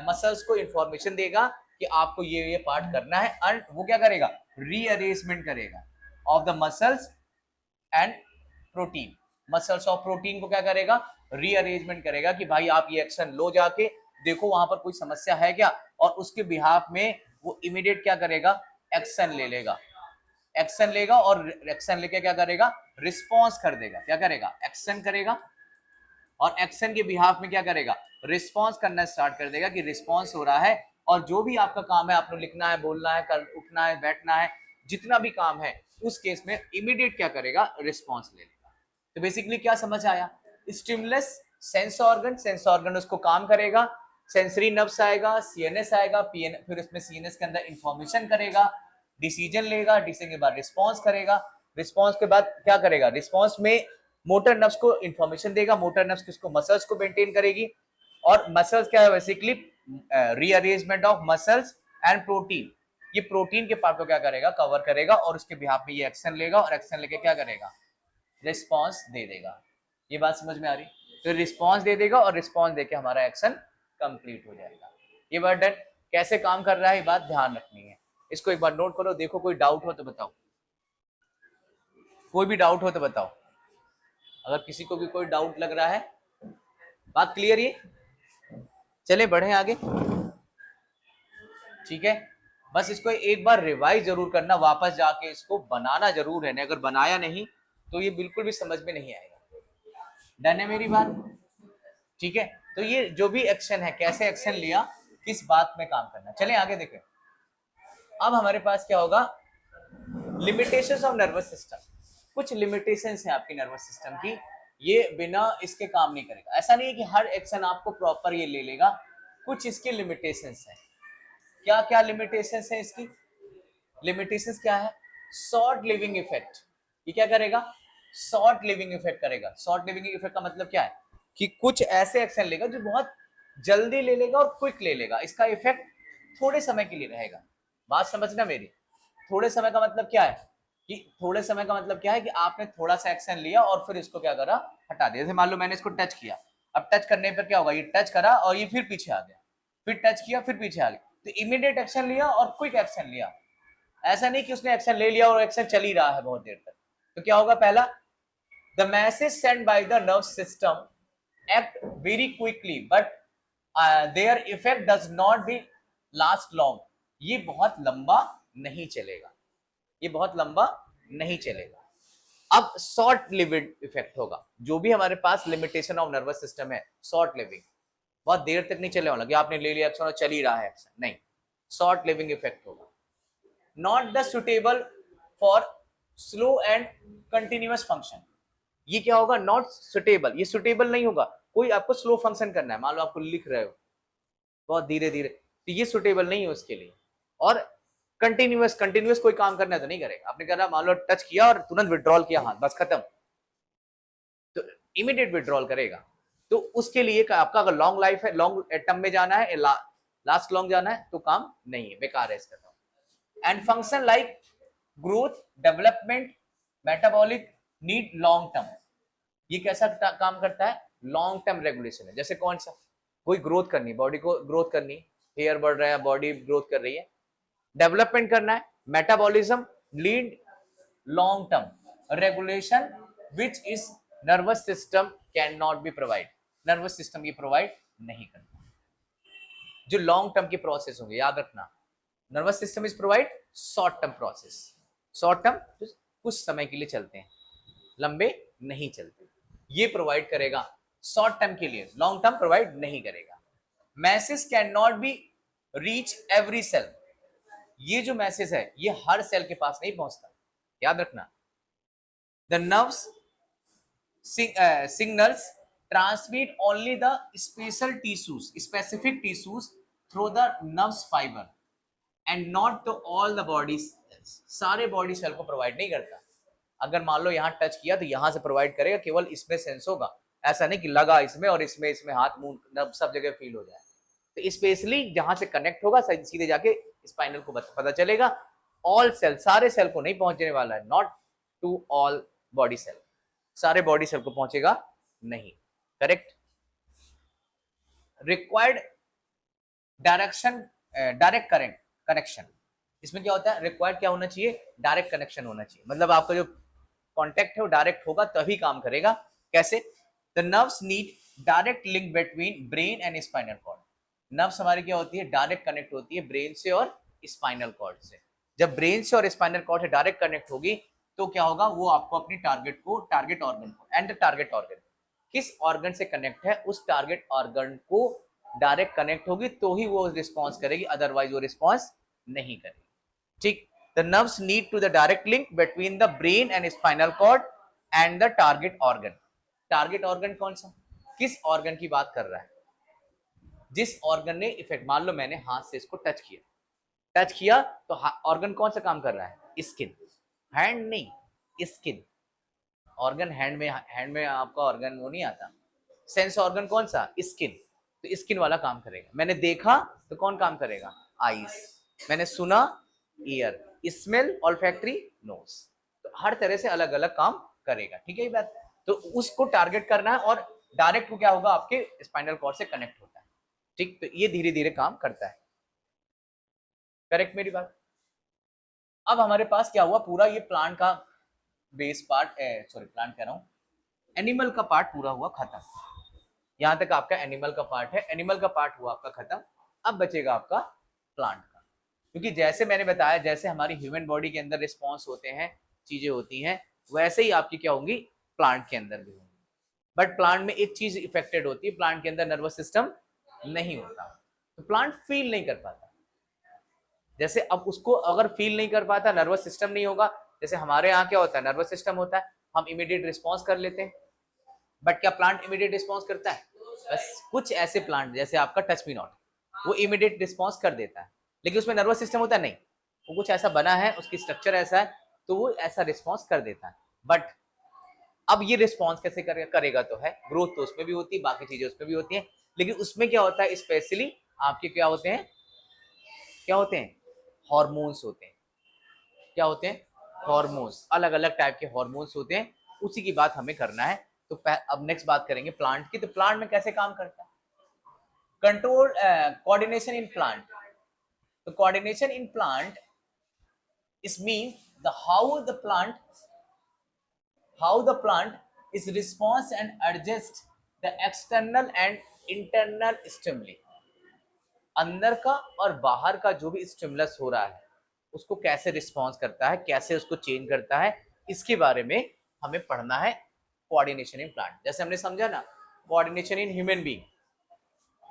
मसल्स को इंफॉर्मेशन देगा कि आपको ये पार्ट करना है, एंड वो क्या करेगा? रीअरेंजमेंट करेगा of the muscles and protein. Muscles of protein को क्या करेगा? रीअरेंजमेंट करेगा कि भाई आप ये एक्शन लो, जाके देखो वहां पर कोई समस्या है क्या, और उसके बिहाफ में वो इमीडिएट क्या करेगा? एक्शन ले लेगा। एक्शन लेगा और एक्शन लेके क्या करेगा? रिस्पॉन्स कर देगा। क्या करेगा? एक्शन करेगा, और एक्शन के बिहाफ में क्या करेगा? रिस्पॉन्स करना स्टार्ट कर देगा कि रिस्पॉन्स हो रहा है, और जो भी आपका काम है, आपको लिखना है, बोलना है, कर उठना है, बैठना है, जितना भी काम है, उस केस में इमीडिएट क्या करेगा? रिस्पॉन्स ले लेगा। तो बेसिकली क्या समझ आया? स्टिमुलस, सेंस ऑर्गन उसको काम करेगा, सेंसरी नर्व्स आएगा, सीएनएस आएगा, पीएन, फिर उसमें सीएनएस के अंदर इंफॉर्मेशन करेगा, डिसीजन लेगा, डिसीजन के बाद रिस्पॉन्स करेगा, रिस्पॉन्स के बाद क्या करेगा? रिस्पॉन्स में मोटर नर्व्स को इंफॉर्मेशन देगा, मोटर नर्व्स किसको? मसल्स को मेंटेन करेगी, और मसल्स क्या है? Basically rearrangement of muscles and protein. ये प्रोटीन के पार्ट को क्या करेगा? कवर करेगा, और उसके बिहाफ में ये एक्शन लेगा, और एक्शन लेके क्या करेगा? रिस्पॉन्स दे देगा। ये बात समझ में आ रही? तो रिस्पॉन्स दे देगा, और रिस्पॉन्स देके हमारा एक्शन कंप्लीट हो जाएगा। ये बात डन। कैसे काम कर रहा है ये बात ध्यान रखनी है, इसको एक बार नोट करो। देखो कोई डाउट हो तो बताओ, कोई भी डाउट हो तो बताओ, अगर किसी को भी कोई डाउट लग रहा है। बात क्लियर? ये चले बढ़े आगे, ठीक है। बस इसको एक बार रिवाइज जरूर करना, वापस जाके इसको बनाना जरूर है, अगर बनाया नहीं तो ये बिल्कुल भी समझ में नहीं आएगा। डन है मेरी बात? ठीक है। तो ये जो भी एक्शन है, कैसे एक्शन लिया, किस बात में काम करना। चले आगे देखें। अब हमारे पास क्या होगा? Limitations of nervous system. कुछ लिमिटेशंस है आपकी नर्वस सिस्टम की, ये बिना इसके काम नहीं करेगा। ऐसा नहीं है कि हर एक्शन आपको प्रॉपर ये ले लेगा, कुछ इसके लिमिटेशंस है। क्या क्या लिमिटेशंस है इसकी? लिमिटेशंस क्या है? Short living effect. ये क्या करेगा? शॉर्ट लिविंग इफेक्ट करेगा। शॉर्ट लिविंग इफेक्ट का मतलब क्या है? कि कुछ ऐसे एक्शन लेगा जो बहुत जल्दी ले लेगा और क्विक ले लेगा, इसका इफेक्ट थोड़े समय के लिए रहेगा। बात समझना मेरी। थोड़े समय का मतलब क्या है? कि थोड़े समय का मतलब क्या है कि आपने थोड़ा सा एक्शन लिया और फिर इसको क्या करा? हटा दिया। जैसे मान लो मैंने इसको टच किया, अब टच करने पर क्या होगा? ये टच करा और ये फिर पीछे आ गया, फिर टच किया फिर पीछे आ गया। तो इमीडिएट एक्शन लिया और क्विक एक्शन लिया। ऐसा नहीं कि उसने एक्शन ले लिया और एक्शन चल ही रहा है बहुत देर तक। तो क्या होगा? पहला, the message send by the nerve system act very quickly, but their effect does not be last long. ये बहुत लंबा नहीं चलेगा, ये बहुत लंबा नहीं चलेगा। अब शॉर्ट लिविंग इफेक्ट होगा। जो भी हमारे पास लिमिटेशन ऑफ नर्वस सिस्टम है, शॉर्ट लिविंग, बहुत देर तक नहीं चलेगा कि आपने ले लिया एक्शन और चल ही रहा है एक्शन, नहीं। शॉर्ट लिविंग इफेक्ट होगा। Not the suitable for slow and continuous function. ये क्या होगा? नॉट सुटेबल, ये सुटेबल नहीं होगा। कोई आपको स्लो फंक्शन करना है, मान लो आपको लिख रहे हो बहुत धीरे धीरे, तो ये सुटेबल नहीं है उसके लिए। और कंटिन्यूअस, कंटिन्यूअस कोई काम करना है तो नहीं करेगा। आपने कहा मान लो टच किया और तुरंत विड्रॉल किया हाथ, बस खत्म, तो इमीडिएट विड्रॉल करेगा। तो उसके लिए आपका अगर लॉन्ग लाइफ है, लॉन्ग टर्म में जाना है, लास्ट लॉन्ग जाना है, तो काम नहीं है, बेकार है इसका काम। And function like growth, development, metabolic need long term. ये कैसा काम करता है? लॉन्ग टर्म रेगुलेशन है। जैसे कौन सा? कोई ग्रोथ करनी, बॉडी को ग्रोथ करनी, हेयर बढ़ रहा है, बॉडी ग्रोथ कर रही है, डेवलपमेंट करना है, metabolism, lead long term regulation, which is nervous system can not B provide. Nervous system ये प्रोवाइड नहीं करता। जो लॉन्ग टर्म की प्रोसेस होंगे, याद रखना, nervous system is provide short term process. Short term कुछ समय के लिए चलते हैं, लंबे नहीं चलते, ये प्रोवाइड करेगा शॉर्ट टर्म के लिए, लॉन्ग टर्म प्रोवाइड नहीं करेगा। Message can not be reach every cell. ये जो मैसेज है ये हर सेल के पास नहीं पहुंचता। याद रखना, the nerves signals transmit only the specific tissues through the nerves fiber and not to all the body cells. सारे बॉडी सेल को प्रोवाइड नहीं करता। अगर मान लो यहाँ टच किया तो यहाँ से प्रोवाइड करेगा, केवल इसमें सेंस होगा, ऐसा नहीं कि लगा इसमें और इसमें हाथ मुंह सब जगह फील हो जाए। तो स्पेशली जहां से कनेक्ट होगा सीधे जाके स्पाइनल को पता चलेगा। ऑल सेल, सारे सेल को नहीं पहुंचने वाला है, not to all body cell, सारे बॉडी सेल को पहुंचेगा नहीं। Correct. Required direction, direct current connection, इसमें क्या होता है, रिक्वायर्ड क्या होना चाहिए, डायरेक्ट कनेक्शन होना चाहिए, मतलब आपका जो कॉन्टेक्ट है वो डायरेक्ट होगा तभी काम करेगा। कैसे? The nerves need direct link between brain and spinal cord. Nerves हमारी क्या होती है, डायरेक्ट कनेक्ट होती है ब्रेन से और स्पाइनल कॉर्ड से। जब ब्रेन से और स्पाइनल कॉर्ड से डायरेक्ट कनेक्ट होगी तो क्या होगा, वो आपको अपनी टारगेट ऑर्गन को एंड टारगेट ऑर्गन, किस ऑर्गन से कनेक्ट है उस टारगेट ऑर्गन को डायरेक्ट कनेक्ट होगी तो ही वो रिस्पॉन्स करेगी, अदरवाइज वो रिस्पॉन्स नहीं करेगी। ठीक। The nerves need to the direct link between the brain and spinal cord and the target organ. Target organ कौन सा, किस ऑर्गन की बात कर रहा है, जिस ऑर्गन ने इफेक्ट, मान लो मैंने हाथ से इसको टच किया तो ऑर्गन कौन सा काम कर रहा है, स्किन, हैंड नहीं, स्किन। ऑर्गन हैंड में आपका ऑर्गन वो नहीं आता, सेंस ऑर्गन कौन सा, स्किन, तो स्किन वाला काम करेगा। मैंने देखा तो कौन काम करेगा, आईज। मैंने सुना, ईयर। Smell, olfactory, knows. तो हर तरह से अलग अलग काम करेगा। ठीक है ये बात। तो उसको टारगेट करना है और डायरेक्ट को क्या होगा, आपके स्पाइनल कॉर्ड से कनेक्ट होता है। ठीक। तो ये धीरे धीरे काम करता है। करेक्ट मेरी बात। अब हमारे पास क्या हुआ, पूरा ये प्लांट का बेस पार्ट, सॉरी प्लांट कह रहा हूं, एनिमल का पार्ट पूरा हुआ खत्म। यहां तक आपका एनिमल का पार्ट है, एनिमल का पार्ट हुआ आपका खत्म। अब बचेगा आपका प्लांट का, क्योंकि जैसे मैंने बताया, जैसे हमारी ह्यूमन बॉडी के अंदर रिस्पॉन्स होते हैं, चीजें होती हैं, वैसे ही आपकी क्या होंगी, प्लांट के अंदर भी होंगी। बट प्लांट में एक चीज इफेक्टेड होती है, प्लांट के अंदर नर्वस सिस्टम नहीं होता, तो प्लांट फील नहीं कर पाता। जैसे अब उसको अगर फील नहीं कर पाता, नर्वस सिस्टम नहीं होगा, जैसे हमारे यहाँ क्या होता है, नर्वस सिस्टम होता है, हम इमीडिएट रिस्पॉन्स कर लेते हैं। बट क्या प्लांट इमीडिएट रिस्पॉन्स करता है? बस कुछ ऐसे प्लांट जैसे आपका टच मी नॉट, वो इमीडिएट रिस्पॉन्स कर देता है, लेकिन उसमें नर्वस सिस्टम होता है नहीं, वो कुछ ऐसा बना है, उसकी स्ट्रक्चर ऐसा है, तो वो ऐसा रिस्पॉन्स कर देता है। बट अब ये रिस्पॉन्स कैसे करेगा, तो है ग्रोथ तो उसमें भी होती है, बाकी चीजें उसमें भी होती है, लेकिन उसमें क्या होता है, स्पेशली आपके क्या होते हैं, हॉर्मोन्स होते हैं। क्या होते हैं, हॉर्मोन्स, अलग अलग टाइप के हॉर्मोन्स होते हैं, उसी की बात हमें करना है। तो अब नेक्स्ट बात करेंगे प्लांट की। तो प्लांट में कैसे काम करता है, कंट्रोल, कोऑर्डिनेशन इन प्लांट। तो कोऑर्डिनेशन इन प्लांट इस mean the how the plant is response and adjust the external and internal stimuli। अंदर का और बाहर का जो भी स्टिमुलस हो रहा है उसको कैसे रिस्पॉन्स करता है, कैसे उसको चेंज करता है, इसके बारे में हमें पढ़ना है। कोऑर्डिनेशन इन प्लांट, जैसे हमने समझा ना, coordination in human being,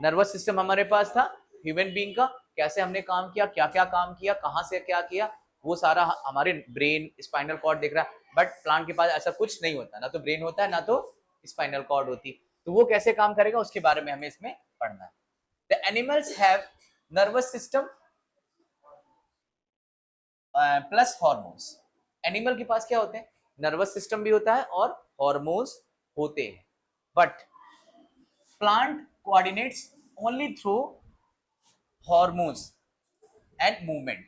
nervous system हमारे पास था ह्यूमन बीइंग का, कैसे हमने काम किया, क्या क्या काम किया, कहां से क्या किया, वो सारा हमारे ब्रेन स्पाइनल कॉर्ड देख रहा है। बट प्लांट के पास ऐसा कुछ नहीं होता, ना तो ब्रेन होता है ना तो स्पाइनल कॉर्ड होती, तो वो कैसे काम करेगा उसके बारे में हमें इसमें पढ़ना है। The animals have nervous system plus hormones. Animal के पास क्या होते हैं, नर्वस सिस्टम भी होता है और हॉर्मोन्स होते हैं। But plant coordinates only through hormones and movement.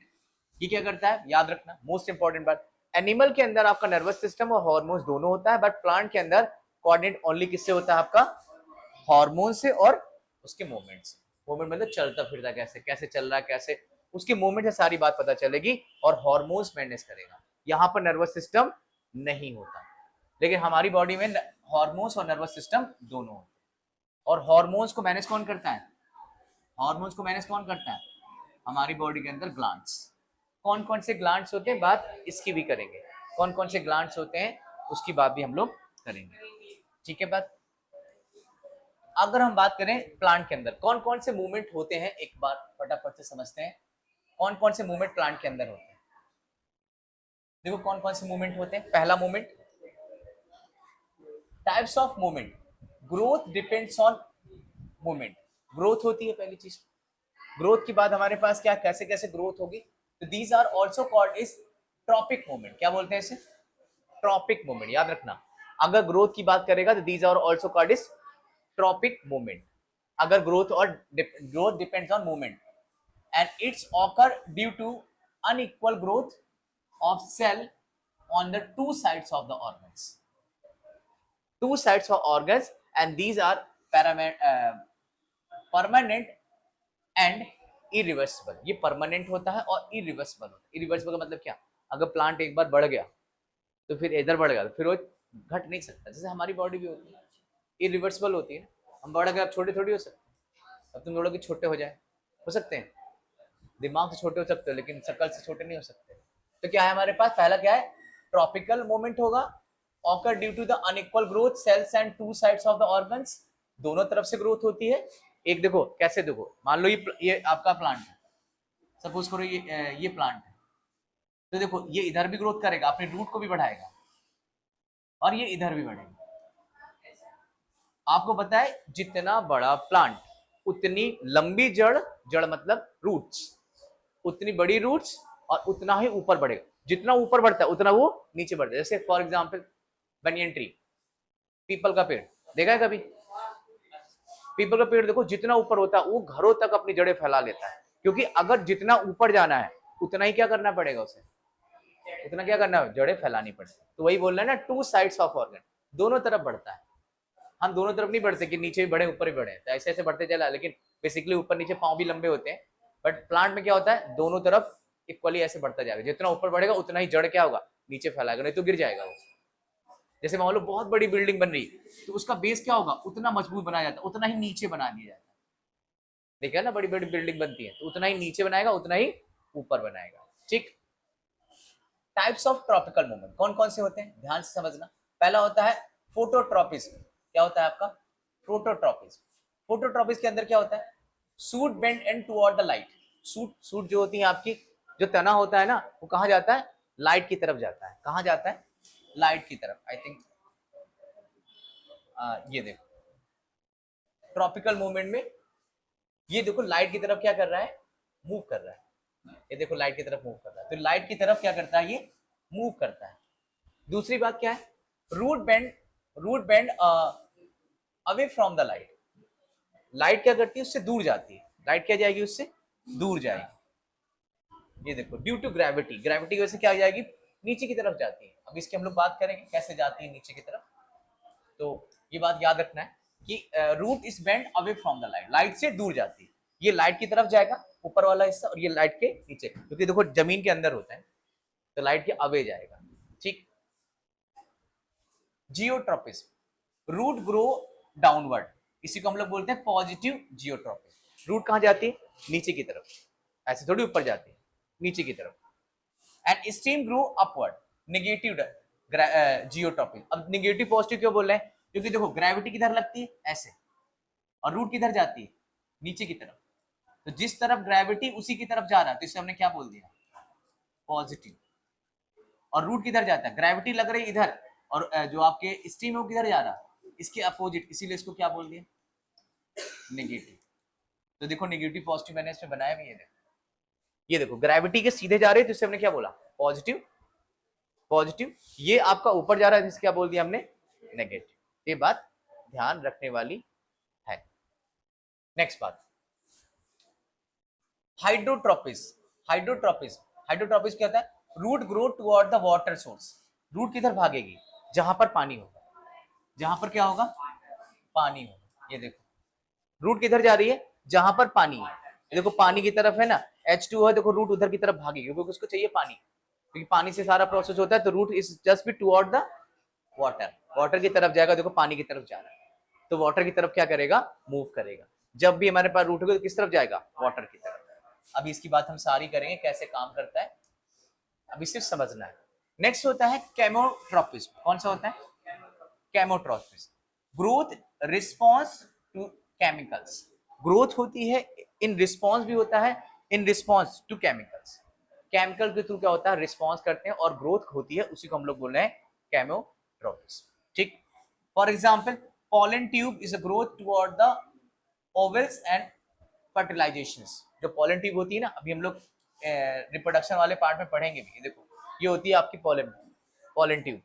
ये क्या करता है, याद रखना मोस्ट इंपॉर्टेंट बात, एनिमल के अंदर आपका नर्वस सिस्टम और हॉर्मोन्स दोनों होता है, बट प्लांट के अंदर कोऑर्डिनेट ओनली किससे होता है, आपका हार्मोन से और उसके मूवमेंट से। मूवमेंट मतलब चलता फिरता कैसे, कैसे चल रहा है, कैसे, उसकी मूवमेंट से सारी बात पता चलेगी और हार्मोन्स मैनेज करेगा। यहाँ पर नर्वस सिस्टम नहीं होता, लेकिन हमारी बॉडी में हार्मोन्स और नर्वस सिस्टम दोनों होते हैं। और हार्मोन्स को मैनेज कौन करता है, हार्मोन्स को मैनेज कौन करता है, हमारी बॉडी के अंदर ग्लैंड्स। कौन कौन से ग्लैंड्स होते हैं, बात इसकी भी करेंगे, कौन कौन से ग्लैंड्स होते हैं उसकी बात भी हम लोग करेंगे। ठीक है बात। अगर हम बात करें प्लांट के अंदर कौन कौन से मूवमेंट होते हैं, एक बार फटाफट से समझते हैं, कौन कौन से मूवमेंट प्लांट के अंदर होते हैं। देखो कौन कौन से मूवमेंट होते हैं। पहला movement, types of movement, growth depends on movement. Growth होती है पहली चीज। ग्रोथ के बाद हमारे पास क्या, कैसे कैसे ग्रोथ होगी, तो these are also called is tropic movement. क्या बोलते हैं इसे, ट्रॉपिक मूवमेंट, याद रखना। अगर ग्रोथ की बात करेगा तो these are also called is tropic movement. अगर growth depends on movement and it's occur due to unequal growth of cell on the two sides of the organs. Two sides of organs and these are permanent and irreversible. ये permanent होता है और irreversible होता है। irreversible का मतलब क्या, अगर प्लांट एक बार बढ़ गया तो फिर इधर बढ़ गया तो फिर वो घट नहीं सकता। जैसे हमारी बॉडी भी होती है, irreversible होती है। हम बढ़ गए, अब छोटे थोड़ी हो सकते। अब तुम बोलोगे छोटे हो जाए, हो सकते हैं, दिमाग से छोटे हो सकते हो लेकिन शक्ल से छोटे नहीं हो सकते। तो क्या है हमारे पास, पहला क्या है, ट्रॉपिकल मोमेंट होगा, occur due to the unequal growth cells and two sides of the organs. दोनों तरफ से ग्रोथ होती है। एक देखो कैसे, देखो मान लो ये आपका प्लांट है, सपोज करो ये प्लांट है, तो देखो ये इधर भी ग्रोथ करेगा, अपने रूट को भी बढ़ाएगा और ये इधर भी बढ़ेगा। आपको पता है जितना बड़ा प्लांट उतनी लंबी जड़, जड़ मतलब रूट्स, उतनी बड़ी रूट्स और उतना ही ऊपर बढ़ेगा। जितना ऊपर बढ़ता है उतना वो नीचे बढ़ता है। जैसे for example banyan tree, people का पेड़ देखा है कभी? पीपल का पेड़ देखो जितना ऊपर होता है वो घरों तक अपनी जड़ें फैला लेता है, क्योंकि अगर जितना ऊपर जाना है उतना ही क्या करना पड़ेगा उसे, उतना क्या करना है, जड़ें फैलानी पड़ती। तो वही बोल रहे हैं ना, टू साइड्स ऑफ ऑर्गन, दोनों तरफ बढ़ता है। हम दोनों तरफ नहीं बढ़ते कि नीचे भी बढ़े ऊपर भी बढ़े, तो ऐसे ऐसे बढ़ते चला, लेकिन बेसिकली ऊपर नीचे पांव भी लंबे होते हैं। बट प्लांट में क्या होता है, दोनों तरफ इक्वली ऐसे बढ़ता जाएगा। जितना ऊपर बढ़ेगा उतना ही जड़ क्या होगा, नीचे फैलाएगा, नहीं तो गिर जाएगा वो। जैसे मान लो बहुत बड़ी बिल्डिंग बन रही तो उसका बेस क्या होगा, उतना मजबूत बनाया जाता है, उतना ही नीचे बना दिया जाता है। देखा ना, बड़ी बड़ी बिल्डिंग बनती है तो उतना ही नीचे बनाएगा उतना ही ऊपर बनाएगा। ठीक। टाइप्स ऑफ ट्रॉपिकल मूवमेंट कौन कौन से होते हैं, ध्यान से समझना। पहला होता है फोटोट्रॉपिज्म। क्या होता है आपका, फोटोट्रॉपिज्म। फोटोट्रॉपिज्म के अंदर क्या होता है, suit bend and toward the light. Suit जो होती है आपकी, जो तना होता है ना, वो कहाँ जाता है, लाइट की तरफ जाता है। कहाँ जाता है, लाइट की तरफ। आई थिंक ये देखो ट्रॉपिकल मूवमेंट में, ये देखो लाइट की तरफ क्या कर रहा है, मूव कर रहा है। ये देखो लाइट की तरफ मूव कर रहा है, तो लाइट की तरफ क्या करता है, ये मूव करता है। दूसरी बात क्या है, root bend away from the light. Light क्या करती है, उससे दूर जाती है। लाइट क्या जाएगी, उससे दूर जाएगी। ये देखो ड्यू टू ग्रेविटी, ग्रेविटी की वजह से क्या जाएगी, नीचे की तरफ जाती है। अब इसकी हम लोग बात करेंगे कैसे जाती है नीचे की तरफ। तो ये बात याद रखना है कि root is bend away from the light, light से दूर जाती है। ये लाइट की तरफ जाएगा ऊपर वाला हिस्सा, और ये लाइट के नीचे, क्योंकि देखो जमीन के अंदर होता है तो लाइट के अवे जाएगा। ठीक। जियोट्रॉपिज्म, रूट ग्रो डाउनवर्ड, इसी को हम लोग बोलते हैं पॉजिटिव जियोट्रॉपिज्म। रूट कहां जाती है, नीचे की तरफ, ऐसे थोड़ी ऊपर जाती है, नीचे की तरफ। And stem grow upward, negative geotropism. अब नेगेटिव पॉजिटिव क्यों बोल रहे हैं, क्योंकि देखो ग्रेविटी किधर लगती है, ऐसे, और रूट किधर जाती है, नीचे की तरफ। तो जिस तरफ ग्रेविटी उसी की तरफ जा रहा है, तो इसे हमने क्या बोल दिया, पॉजिटिव। और रूट किधर जाता है, ग्रेविटी लग रही इधर, और जो आपके स्टीम है वो किधर जा रहा है, इसके अपोजिट, इसीलिए इसको क्या बोल दिया, नेगेटिव। तो देखो नेगेटिव पॉजिटिव मैंने इसमें बनाया भी है, ये देखो ग्रेविटी के सीधे जा रहे हैं तो इससे हमने क्या बोला, पॉजिटिव। पॉजिटिव, ये आपका ऊपर जा रहा है, जिससे क्या बोल दिया हमने, नेगेटिव। ये बात ध्यान रखने वाली है। नेक्स्ट बात, हाइड्रोट्रोपिज्म। हाइड्रोट्रोपिज्म क्या होता है, root grow toward the water source. Root किधर भागेगी, जहां पर पानी होगा, जहां पर क्या होगा, पानी होगा। ये देखो रूट किधर जा रही है, जहां पर पानी है। ये देखो पानी की तरफ है ना, H2 है, देखो रूट उधर की तरफ भागेगी क्योंकि उसको चाहिए पानी, क्योंकि पानी से सारा प्रोसेस होता है। तो root is just be toward the water, water की तरफ जाएगा। देखो पानी की तरफ जा रहा है तो वाटर की तरफ क्या करेगा, मूव करेगा। जब भी हमारे पास रूट होगा तो किस तरफ जाएगा, वाटर की तरफ। अभी इसकी बात हम सारी करेंगे कैसे काम करता है, अभी सिर्फ समझना है। नेक्स्ट होता है केमोट्रोपिज्म। कौन सा होता है, chemotropism, growth response to chemicals. Growth होती है इन रिस्पॉन्स भी होता है in response to chemicals. Chemical के थ्रू क्या होता है, रिस्पॉन्स करते हैं और ग्रोथ होती है, उसी को हम लोग बोल रहे हैं केमोट्रोपिस। ठीक, for example pollen tube is a growth toward the ovals and fertilizations। जो pollen tube होती है ना, अभी हम लोग रिप्रोडक्शन वाले पार्ट में पढ़ेंगे भी, देखो ये होती है आपकी pollen tube।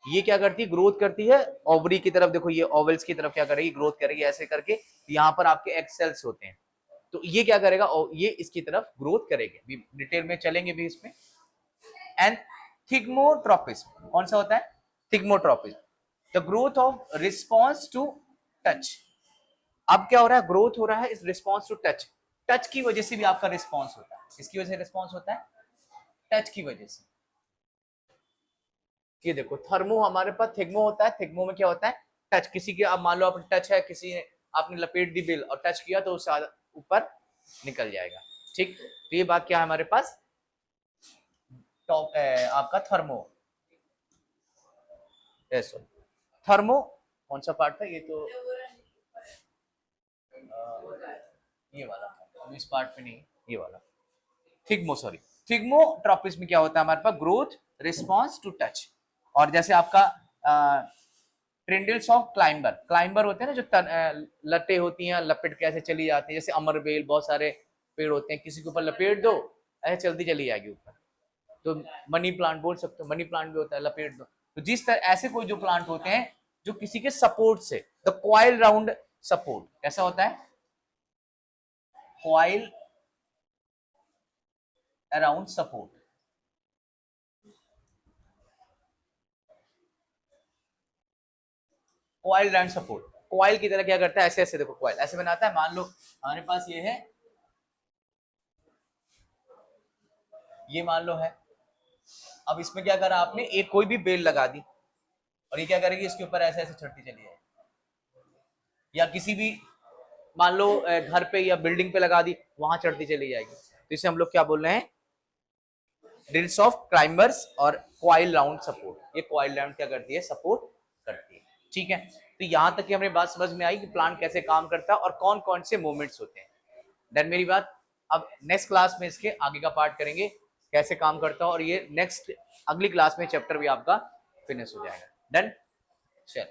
ये क्या करती है, ग्रोथ करती है ओवरी की तरफ, देखो ये ओवल्स की तरफ क्या करेगी, ग्रोथ करेगी ऐसे करके, यहाँ पर आपके एग सेल्स होते हैं, तो ये क्या करेगा, ये इसकी तरफ ग्रोथ करेगी, डिटेल में चलेंगे भी इसमें। एंड थिग्मोट्रोपिज्म कौन सा होता है, thigmotropism, the growth of response to touch. अब क्या हो रहा है, ग्रोथ हो रहा है इस रिस्पॉन्स टू टच, टच की वजह से भी आपका रिस्पॉन्स होता है, इसकी वजह से रिस्पॉन्स होता है, टच की वजह से। ये देखो थर्मो हमारे पास, थिग्मो होता है, थिग्मो में क्या होता है, टच, किसी के, अब मान लो आप टच है, किसी ने आपने लपेट दी बिल और टच किया तो उससे ऊपर निकल जाएगा। ठीक, तो ये बात क्या है हमारे पास, टॉप आपका थर्मो, ऐसा थर्मो कौन सा पार्ट था, ये तो ये वाला, इस पार्ट पे नहीं, ये वाला थिग्मो, सॉरी थिग्मोट्रोपिस में क्या होता है हमारे पास, ग्रोथ रिस्पॉन्स टू टच। और जैसे आपका ट्रेंडल्स ऑफ क्लाइंबर, क्लाइंबर होते हैं ना जो लटे होती हैं, लपेट के ऐसे चली जाती है, जैसे अमरबेल, बहुत सारे पेड़ होते हैं, किसी के ऊपर लपेट दो ऐसे चलती चली जाएगी ऊपर, तो मनी प्लांट बोल सकते हो, मनी प्लांट भी होता है, लपेट दो। तो जिस तरह ऐसे कोई जो प्लांट होते हैं जो किसी के सपोर्ट से, द कॉइल राउंड सपोर्ट, कैसा होता है, coil around support, coil around support, coil की तरह क्या करता है, ऐसे ऐसे देखो कॉइल ऐसे बनाता है, मान लो हमारे पास ये है, ये मान लो है, अब इसमें क्या करा आपने, एक कोई भी बेल लगा दी और ये क्या करेगी, इसके ऊपर ऐसे ऐसे चढ़ती चली जाएगी, या किसी भी मान लो घर पे या बिल्डिंग पे लगा दी, वहां चढ़ती चली जाएगी, तो इसे हम लोग क्या बोल रहे हैं, ड्रिल्स ऑफ क्लाइंबर्स और कॉइल राउंड सपोर्ट। ये कॉइल राउंड क्या करती है, सपोर्ट करती है। ठीक है, तो यहां तक की हमें बात समझ में आई कि प्लांट कैसे काम करता है और कौन कौन से मूवमेंट्स होते हैं। देन मेरी बात, अब नेक्स्ट क्लास में इसके आगे का पार्ट करेंगे, कैसे काम करता है, और ये नेक्स्ट अगली क्लास में चैप्टर भी आपका फिनिश हो जाएगा। डन, चल।